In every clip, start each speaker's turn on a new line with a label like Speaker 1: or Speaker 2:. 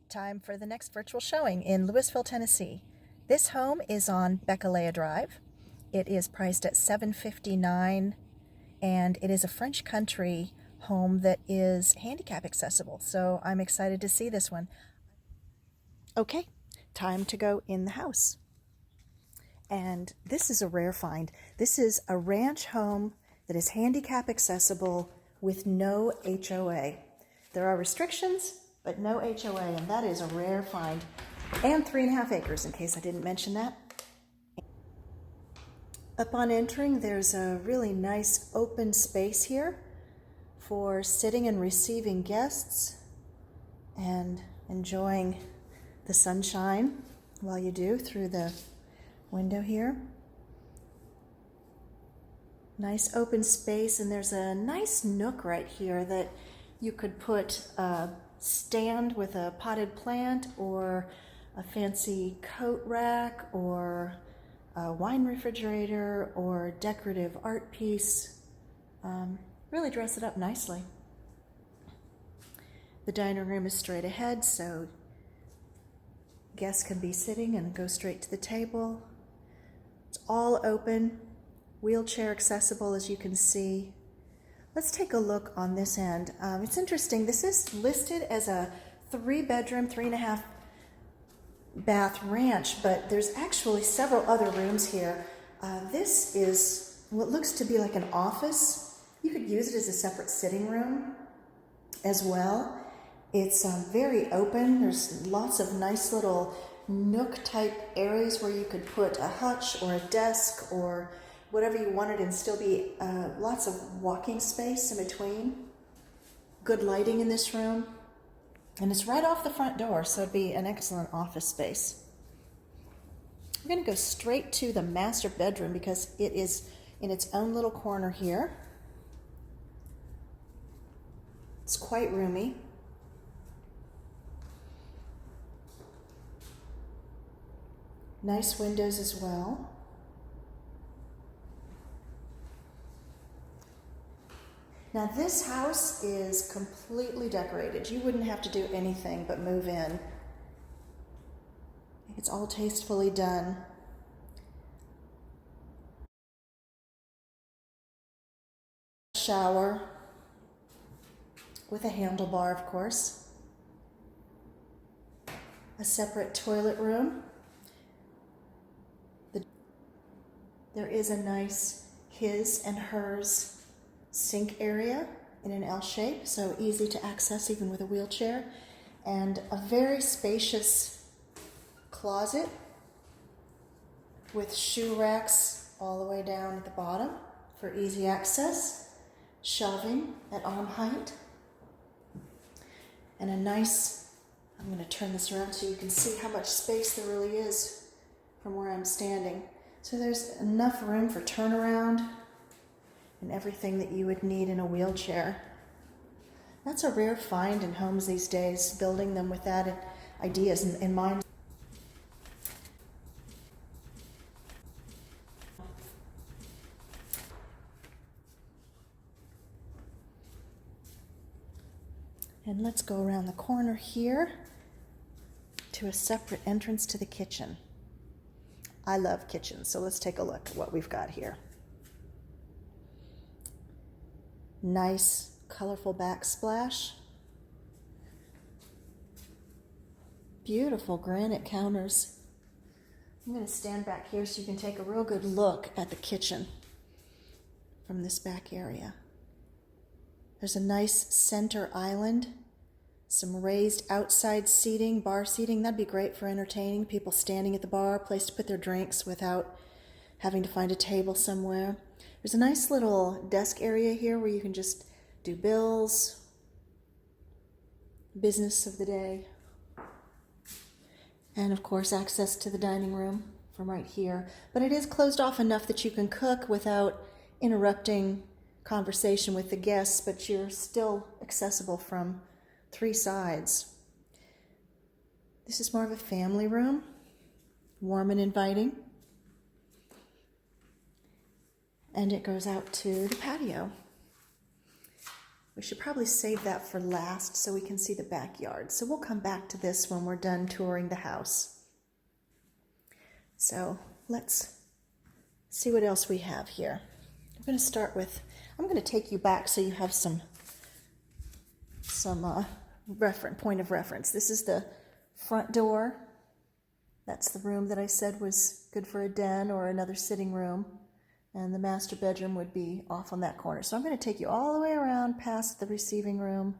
Speaker 1: Time for the next virtual showing in Louisville, Tennessee. This home is on Bekalea Drive. It is priced at $759, and it is a French country home that is handicap accessible. So I'm excited to see this one. Okay, time to go in the house. And this is a rare find. This is a ranch home that is handicap accessible with no HOA. There are restrictions, but no HOA, and that is a rare find. And 3.5 acres, in case I didn't mention that. Upon entering, there's a really nice open space here for sitting and receiving guests and enjoying the sunshine while you do through the window here. Nice open space, and there's a nice nook right here that you could put a stand with a potted plant or a fancy coat rack or a wine refrigerator or decorative art piece. Really dress it up nicely. The dining room is straight ahead, so guests can be sitting and go straight to the table. It's all open, wheelchair accessible, as you can see. Let's take a look on this end. It's interesting. This is listed as a 3-bedroom, 3.5 bath ranch, but there's actually several other rooms here. This is what looks to be like an office. You could use it as a separate sitting room as well. It's very open. There's lots of nice little nook type areas where you could put a hutch or a desk or whatever you wanted, and still be lots of walking space in between. Good lighting in this room, and it's right off the front door, so it'd be an excellent office space. We're going to go straight to the master bedroom because it is in its own little corner here. It's quite roomy. Nice windows as well. Now this house is completely decorated. You wouldn't have to do anything but move in. It's all tastefully done. Shower with a handlebar, of course. A separate toilet room. There is a nice his and hers sink area in an L shape, so easy to access even with a wheelchair, and a very spacious closet with shoe racks all the way down at the bottom for easy access, shelving at arm height, and a nice, I'm going to turn this around so you can see how much space there really is from where I'm standing. So there's enough room for turnaround and everything that you would need in a wheelchair. That's a rare find in homes these days, building them with that ideas in mind. And let's go around the corner here to a separate entrance to the kitchen. I love kitchens, so let's take a look at what we've got here. Nice, colorful backsplash. Beautiful granite counters. I'm going to stand back here so you can take a real good look at the kitchen from this back area. There's a nice center island, some raised outside seating, bar seating. That'd be great for entertaining people standing at the bar, a place to put their drinks without having to find a table somewhere. There's a nice little desk area here where you can just do bills, business of the day, and of course access to the dining room from right here. But it is closed off enough that you can cook without interrupting conversation with the guests, but you're still accessible from 3 sides. This is more of a family room, warm and inviting. And it goes out to the patio We should probably save that for last so we can see the backyard. So we'll come back to this when we're done touring the house. So let's see what else we have here. I'm going to start with, I'm going to take you back so you have some point of reference. This is the front door. That's the room that I said was good for a den or another sitting room. And the master bedroom would be off on that corner. So I'm going to take you all the way around past the receiving room,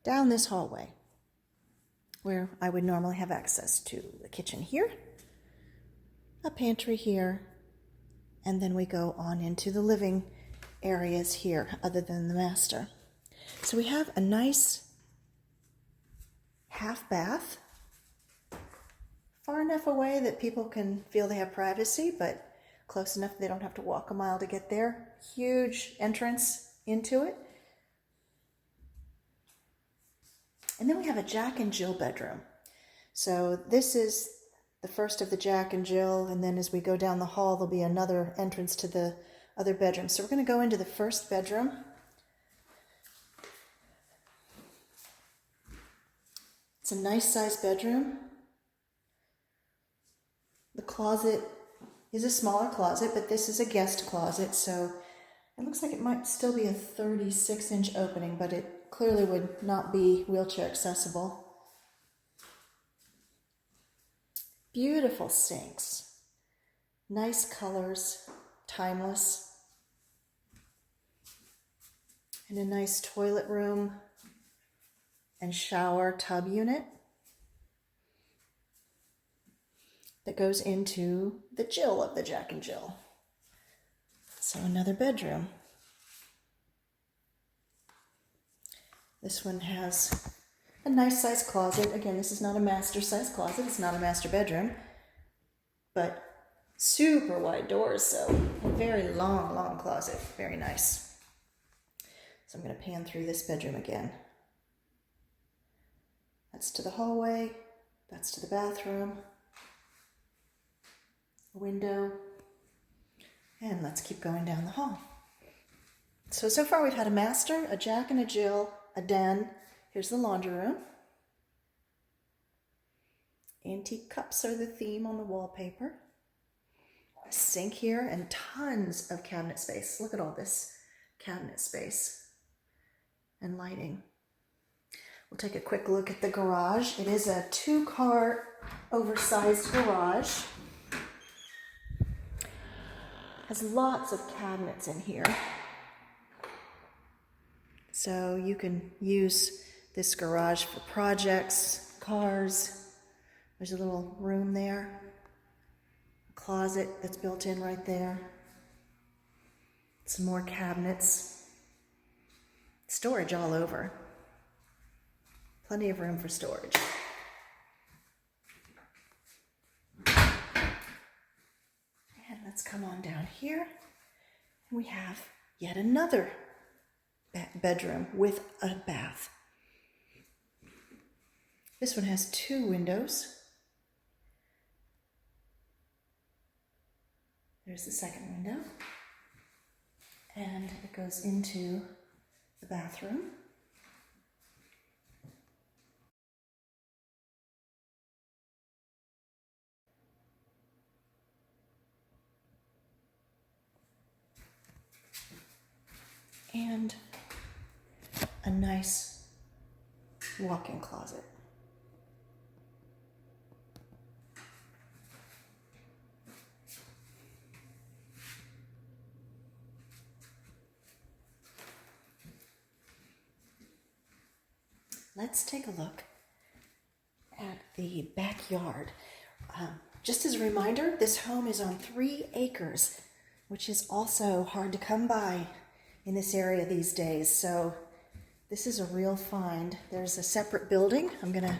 Speaker 1: down this hallway, where I would normally have access to the kitchen here, a pantry here, and then we go on into the living areas here, other than the master. So we have a nice half bath, far enough away that people can feel they have privacy, but close enough they don't have to walk a mile to get there. Huge entrance into it. And then we have a Jack and Jill bedroom. So this is the first of the Jack and Jill, and then as we go down the hall, there'll be another entrance to the other bedroom. So we're going to go into the first bedroom. It's a nice sized bedroom. The closet is a smaller closet, but this is a guest closet, so it looks like it might still be a 36-inch opening, but it clearly would not be wheelchair accessible. Beautiful sinks, nice colors, timeless, and a nice toilet room and shower tub unit that goes into the Jill of the Jack and Jill. So another bedroom. This one has a nice sized closet. Again, this is not a master sized closet. It's not a master bedroom, but super wide doors. So a very long closet. Very nice. So I'm going to pan through this bedroom again. That's to the hallway. That's to the bathroom. A window. And let's keep going down the hall. So far we've had a master, a Jack and a Jill, a den. Here's the laundry room. Antique cups are the theme on the wallpaper. A sink here and tons of cabinet space. Look at all this cabinet space and lighting. We'll take a quick look at the garage. It is a 2-car oversized garage. Has lots of cabinets in here. So you can use this garage for projects, cars. There's a little room there. A closet that's built in right there. Some more cabinets. Storage all over. Plenty of room for storage. And let's come on down here. We have yet another bedroom with a bath. This one has 2 windows. There's the second window. And it goes into the bathroom. And a nice walk-in closet. Let's take a look at the backyard. Just as a reminder, this home is on 3 acres, which is also hard to come by in this area these days. So this is a real find. There's a separate building. I'm going to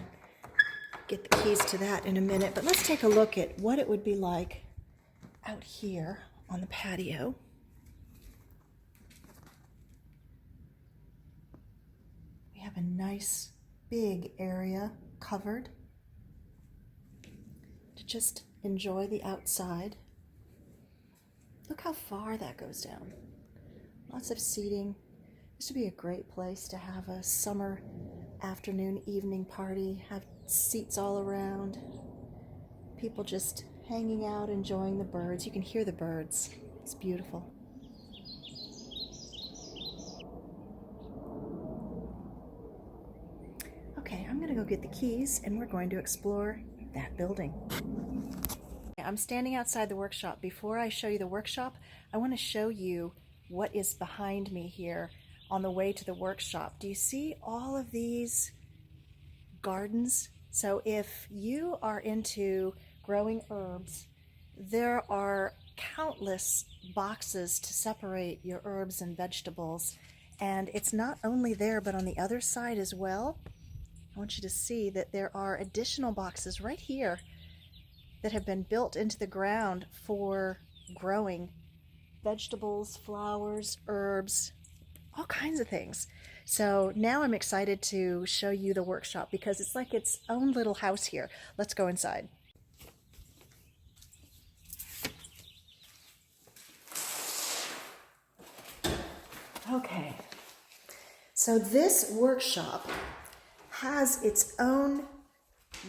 Speaker 1: get the keys to that in a minute, but let's take a look at what it would be like out here on the patio. We have a nice big area covered to just enjoy the outside. Look how far that goes down. Lots of seating, This would be a great place to have a summer afternoon, evening party, have seats all around, people just hanging out, enjoying the birds. You can hear the birds. It's beautiful. Okay, I'm going to go get the keys and we're going to explore that building. I'm standing outside the workshop. Before I show you the workshop, I want to show you what is behind me here on the way to the workshop. Do you see all of these gardens? So if you are into growing herbs, there are countless boxes to separate your herbs and vegetables. And it's not only there, but on the other side as well. I want you to see that there are additional boxes right here that have been built into the ground for growing vegetables, flowers, herbs, all kinds of things. So now I'm excited to show you the workshop because it's like its own little house here. Let's go inside. Okay, so this workshop has its own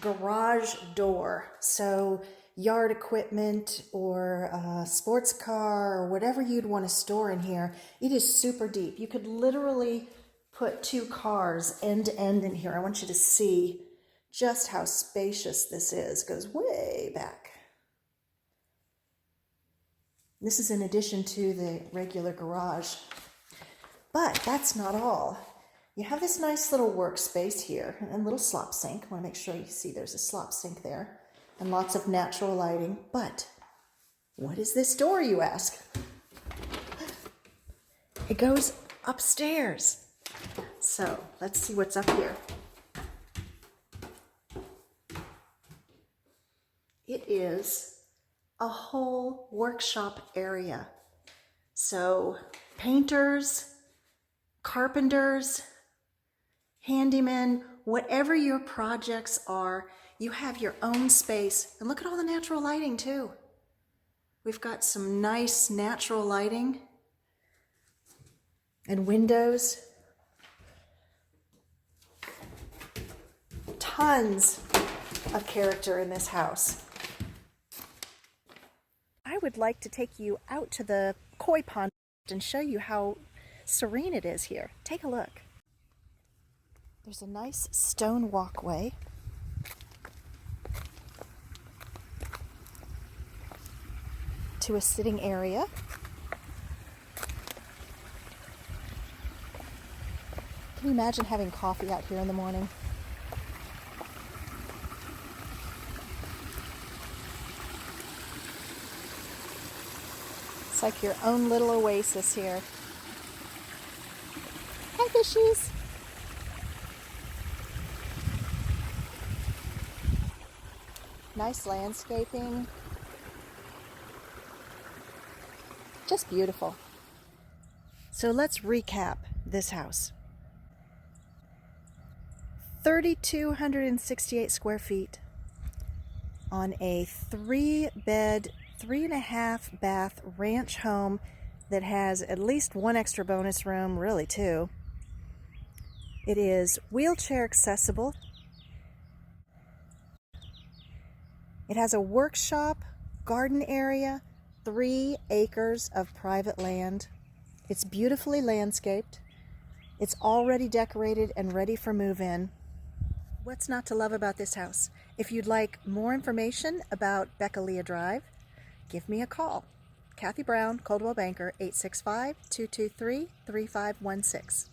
Speaker 1: garage door. So yard equipment or a sports car or whatever you'd want to store in here, it is super deep. You could literally put 2 cars end to end in here. I want you to see just how spacious this is. It goes way back. This is in addition to the regular garage. But that's not all. You have this nice little workspace here and a little slop sink. I want to make sure you see there's a slop sink there and lots of natural lighting. But what is this door, you ask? It goes upstairs. So let's see what's up here. It is a whole workshop area. So painters, carpenters, handymen, whatever your projects are, you have your own space. And look at all the natural lighting too. We've got some nice natural lighting and windows. Tons of character in this house. I would like to take you out to the koi pond and show you how serene it is here. Take a look. There's a nice stone walkway. To a sitting area. Can you imagine having coffee out here in the morning? It's like your own little oasis here. Hi, fishies. Nice landscaping. Just beautiful. So let's recap this house. 3,268 square feet on a 3-bed, 3.5 bath ranch home that has at least 1 extra bonus room, really 2. It is wheelchair accessible. It has a workshop, garden area, 3 acres of private land. It's beautifully landscaped. It's already decorated and ready for move-in. What's not to love about this house? If you'd like more information about Bekalea Drive, give me a call. Kathi Browne, Coldwell Banker, 865-223-3516.